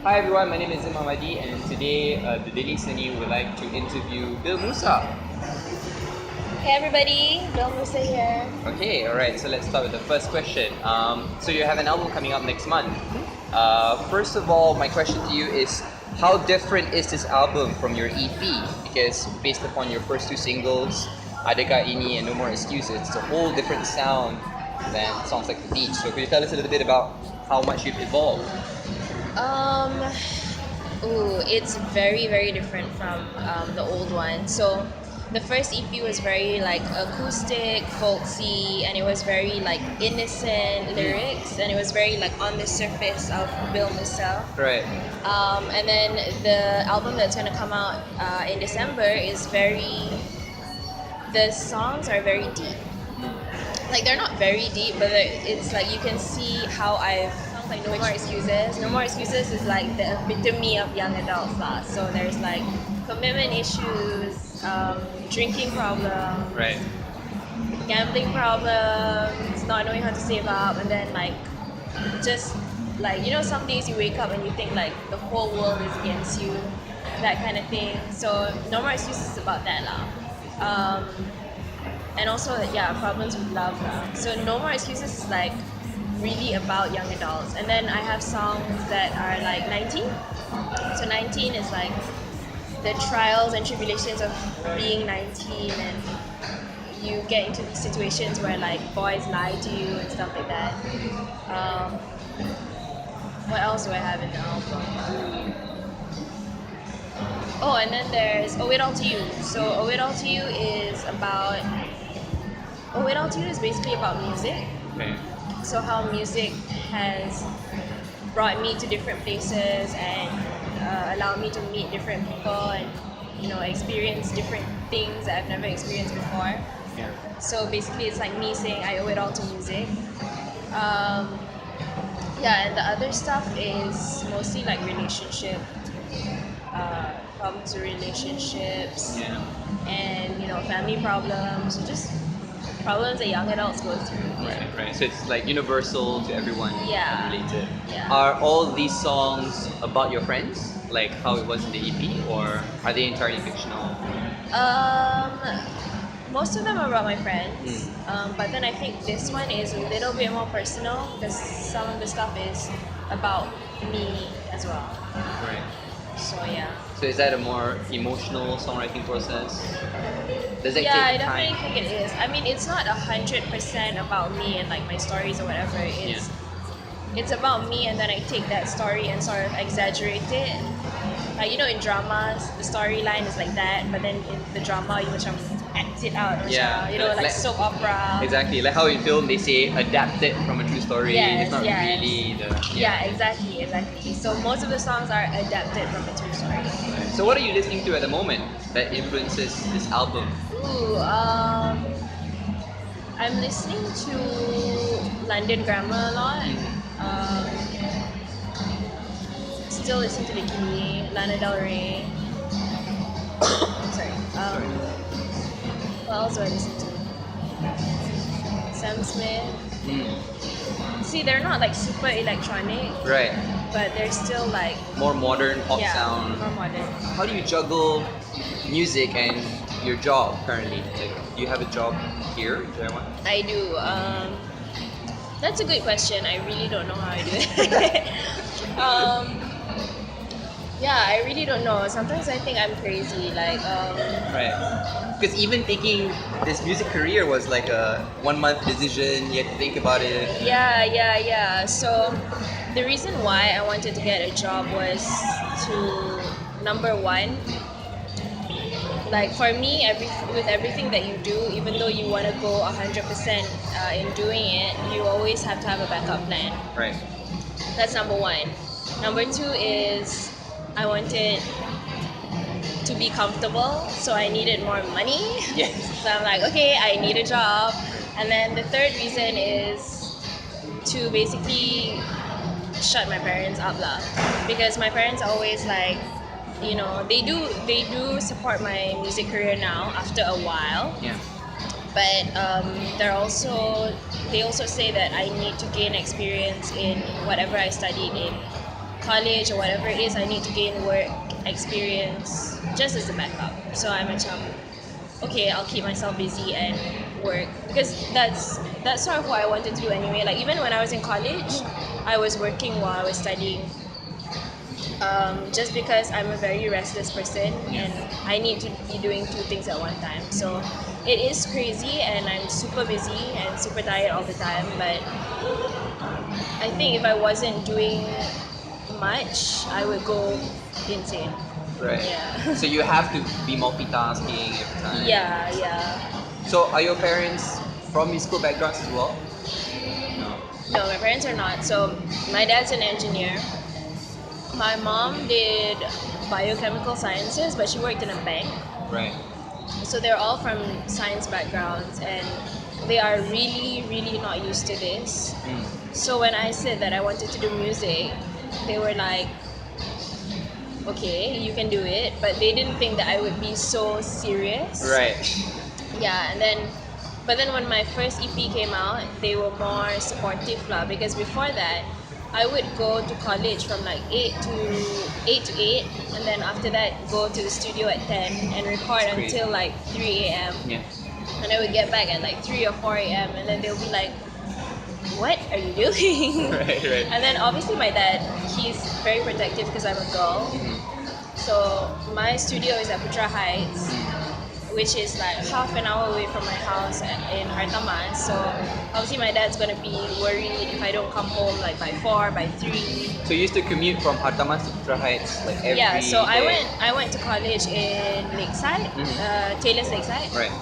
Hi everyone, my name is Imamadi and today the Daily Seni would like to interview Bil Musa. Hey everybody, Bil Musa here. Okay, alright, so let's start with the first question. So you have an album coming up next month. First of all, my question to you is how different is this album from your EP? Because based upon your first two singles, Adakah Ini and No More Excuses, it's a whole different sound than songs like The Beach. So could you tell us a little bit about how much you've evolved? It's very, very different from the old one. So the first EP was very like acoustic, folksy, and it was very like innocent lyrics, and it was very like on the surface of Bil Musa. Right. And then the album that's gonna come out in December is the songs are very deep. Like they're not very deep, but it's like you can see how I've like No More Excuses. No More Excuses is like the epitome of young adults lah. So there's like commitment issues, drinking problems, Right. gambling problems, not knowing how to save up, and then like just like some days you wake up and you think like the whole world is against you, that kind of thing. So No More Excuses is about that lah. And also problems with love lah. So No More Excuses is like really about young adults, and then I have songs that are like 19. So 19 is like the trials and tribulations of being 19, and you get into these situations where like boys lie to you and stuff like that. What else do I have in the album? Oh, and then there's Owe It All to You. So Owe It All to You is basically about music. Okay. So how music has brought me to different places and allowed me to meet different people and experience different things that I've never experienced before. Yeah. So basically it's like me saying I owe it all to music. And the other stuff is mostly like relationship problems with relationships. Yeah. And family problems, or just problems that young adults go through. Right. So it's like universal to everyone. Yeah. Related. Yeah. Are all these songs about your friends, like how it was in the EP, or are they entirely fictional? Most of them are about my friends, but then I think this one is a little bit more personal because some of the stuff is about me as well. Right. So yeah. So is that a more emotional songwriting process? Does it I take definitely time? think it is. I mean, it's not 100% about me and like my stories or whatever. It's about me, and then I take that story and sort of exaggerate it. Like in dramas, the storyline is like that, but then in the drama you macam act it out. Macam, like soap opera. Exactly, like how in film they say adapted from a true story. It's not really the. Exactly. So most of the songs are adapted from a true story. So what are you listening to at the moment that influences this album? I'm listening to London Grammar a lot. Still listening to Nicki, Lana Del Rey. Sorry. What else do I listen to? Sam Smith. See, they're not like super electronic, Right. but they're still like More modern pop sound. more modern. How do you juggle music and your job currently? Like, do you have a job here in Taiwan? I do. That's a good question. I really don't know how I do it. I really don't know. Sometimes I think I'm crazy. Like, Right. Because even taking this music career was like a 1 month decision. You had to think about it. yeah. So the reason why I wanted to get a job was to, number one, like for me, with everything that you do, even though you want to go 100% in doing it, you always have to have a backup plan. Right. That's number one. Number two is I wanted to be comfortable, so I needed more money. Yes. So I'm like, okay, I need a job. And then the third reason is to basically shut my parents up lah. Because my parents are always like, they do support my music career now after a while. Yeah. But they also say that I need to gain experience in whatever I studied in college or whatever it is, I need to gain work experience just as a backup. So I'm okay, I'll keep myself busy and work, because that's sort of what I wanted to do anyway. Like even when I was in college, I was working while I was studying. Just because I'm a very restless person and I need to be doing two things at one time. So it is crazy and I'm super busy and super tired all the time. But I think if I wasn't doing much, I would go insane. Right. Yeah. So you have to be multitasking every time. Yeah. So are your parents from musical backgrounds as well? No, my parents are not. So my dad's an engineer. My mom did biochemical sciences, but she worked in a bank. Right. So they're all from science backgrounds, and they are really, really not used to this. So when I said that I wanted to do music, they were like, okay, you can do it, but they didn't think that I would be so serious. Right. Yeah, but then when my first EP came out, they were more supportive lah, because before that, I would go to college from like 8 to 8, and then after that go to the studio at 10 and record until like 3 a.m. Yeah. And I would get back at like 3 or 4 a.m. and then they'll be like, what are you doing? Right. And then obviously my dad, he's very protective because I'm a girl. So my studio is at Mutiara Heights, which is like half an hour away from my house in Hartaman. So obviously my dad's gonna be worried if I don't come home like by 4, by 3. So you used to commute from Hartaman to Mutiara Heights like every Yeah, so day. I went to college in Lakeside, Taylor's Lakeside. Right.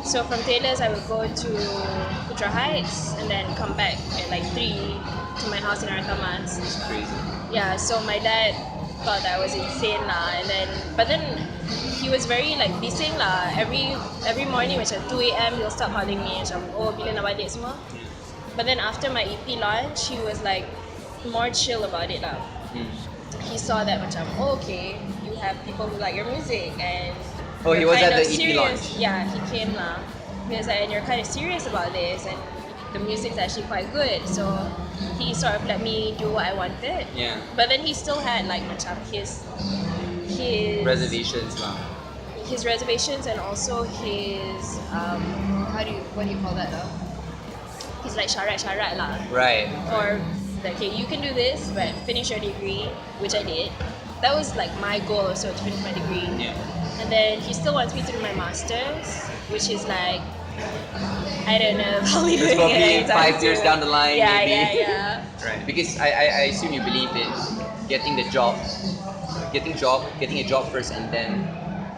So from Taylor's I would go to Mutiara Heights and then come back at like 3 to my house in Hartaman. It's crazy. Yeah, so my dad thought that I was insane lah, but then he was very like bising lah. Every morning macam 2 a.m. he'll start calling me macam, oh bila nak balik semua. But then after my EP launch, he was like more chill about it lah. He saw that macam, oh, okay, you have people who like your music and Oh, he you're was kind at of the EP serious. launch. Yeah, he came lah. He was like, and you're kind of serious about this and the music's actually quite good. So he sort of let me do what I wanted. Yeah. But then he still had like macam his Reservations lah. his reservations and also his what do you call that his like syarat lah, Right. or like, okay, you can do this but finish your degree, which I did. That was like my goal also, to finish my degree. Yeah. And then he still wants me to do my masters, which is like, I don't know if I'll be It's doing probably it anytime 5 years soon. down the line, Yeah. Right. Because I assume you believe in getting a job first and then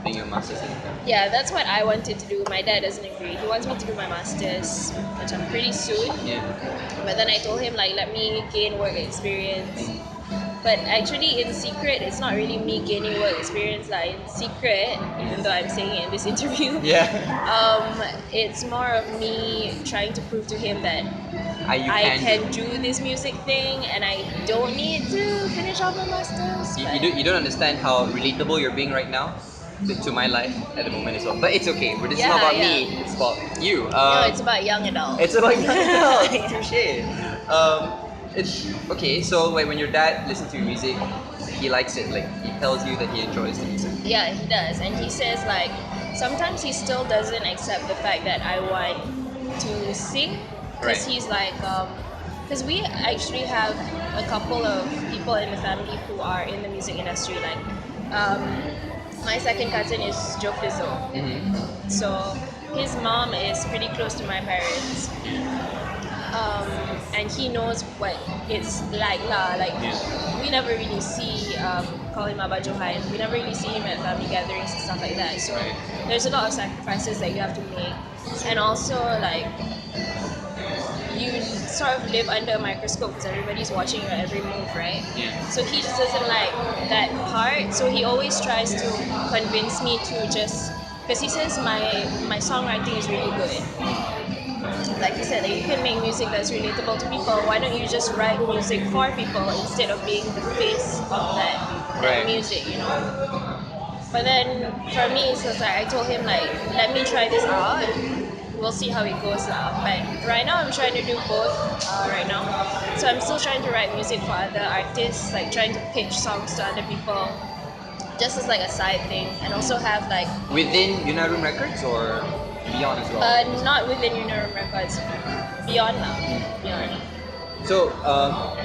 doing your masters. Yeah, that's what I wanted to do. My dad doesn't agree. He wants me to do my masters, which I'm pretty soon. Yeah. But then I told him like, let me gain work experience. But actually, in secret, it's not really me gaining work experience. Like in secret, even though I'm saying it in this interview, Yeah. it's more of me trying to prove to him that You I can do this music thing, and I don't need to finish off my masters. You don't understand how relatable you're being right now to my life at the moment as well. But it's okay. This is not about me. It's about you. No, it's about young adults. It's about young adults. Touche. It's okay. So like when your dad listens to your music, he likes it. Like he tells you that he enjoys the music. Yeah, he does, and he says like sometimes he still doesn't accept the fact that I want to sing, because Right. he's like, because we actually have a couple of people in the family who are in the music industry. Like, my second cousin is Joe Fizzo, so his mom is pretty close to my parents. And he knows what it's like lah. Like we never really see call him Abah Johan. We never really see him at family gatherings and stuff like that. So there's a lot of sacrifices that you have to make, and also like you sort of live under a microscope because everybody's watching your every move, right? Yeah. So he just doesn't like that part. So he always tries to convince me to just, because he says my songwriting is really good. Like he said, that you can make music that's relatable to people. Why don't you just write music for people instead of being the face of that Right. music, you know? But then for me, it's just like I told him like, let me try this out. we'll see how it goes lah. But right now I'm trying to do both right now. So I'm still trying to write music for other artists, like trying to pitch songs to other people, just as like a side thing, and also have like Within Unaroom Records or beyond as well? not within Unaroom Records, beyond now, beyond. So,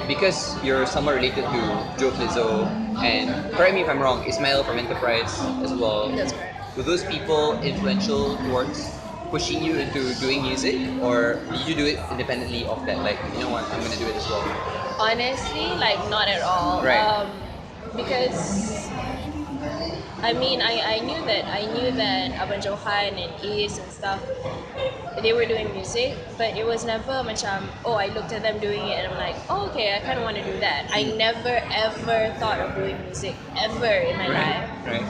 because you're somewhat related to Joe Flizzo, and correct me if I'm wrong, Ismail from Enterprise as well. That's correct. Were those people influential towards pushing you into doing music, or did you do it independently of that? Like, you know what, I'm gonna do it as well. Honestly, like not at all. Right. Because I mean, I knew that Abang Johan and Ace and stuff, they were doing music, but it was never macam, oh, I looked at them doing it and I'm like, oh, okay, I kind of want to do that. I never ever thought of doing music ever in my life. Right.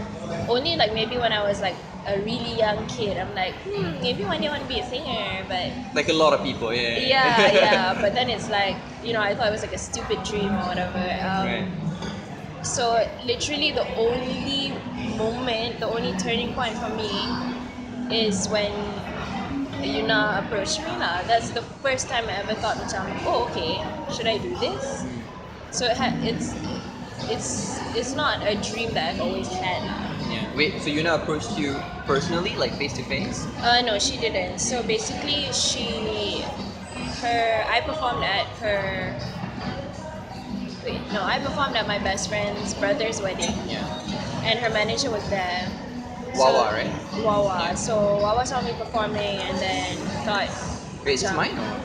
Only like maybe when I was like a really young kid, I'm like, maybe one day I want to be a singer, but Like a lot of people, yeah. yeah. But then it's like, you know, I thought it was like a stupid dream or whatever. Right. So literally the only turning point for me is when Yuna approached me lah. That's the first time I ever thought macam, oh okay, should I do this? So it's not a dream that I've always had lah. Yeah. Wait, so Yuna approached you personally, like face to face? No, she didn't. So basically I performed at my best friend's brother's wedding. Yeah. And her manager was there. Wawa, right? Wawa. So Wawa saw me performing and then thought, Wait, is this mine or?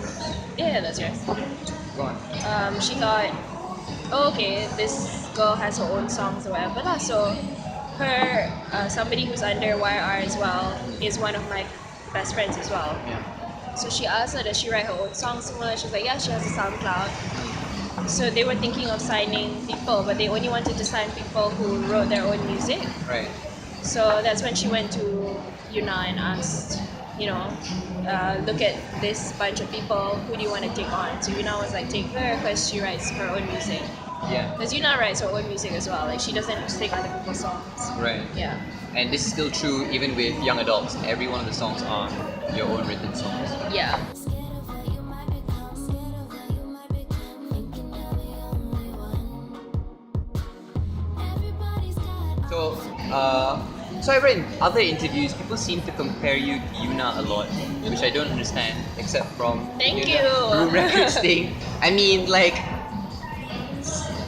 yeah, that's yours. Go on. She thought, oh, okay, this girl has her own songs or whatever lah. So her, somebody who's under YR as well, is one of my best friends as well. Yeah. So she asked her, does she write her own songs? She was like, yeah, she has a SoundCloud. So they were thinking of signing people, but they only wanted to sign people who wrote their own music. Right. So that's when she went to Yuna and asked, you know, look at this bunch of people, who do you want to take on? So Yuna was like, take her because she writes her own music. Yeah. Because Yuna writes her own music as well. Like she doesn't sing other people's songs. Right. Yeah. And this is still true even with young adults. Every one of the songs are your own written songs. Yeah. So I've read in other interviews, people seem to compare you to Yuna a lot, which I don't understand, except from Thank Yuna you. Room Records thing. I mean, like,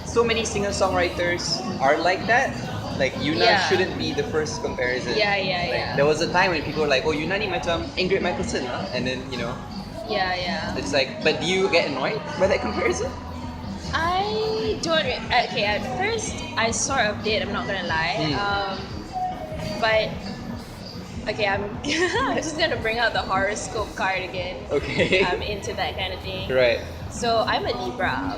so many singer-songwriters are like that. Like, Yuna Yeah. shouldn't be the first comparison. Yeah. Like, there was a time when people were like, oh, Yuna ni macam Ingrid Michaelson lah. And then, you know, Yeah. it's like, but do you get annoyed by that comparison? I don't. Okay, at first I sort of did. I'm not gonna lie. But okay, I'm just gonna bring out the horoscope card again. Okay. I'm into that kind of thing. Right. So I'm a Libra.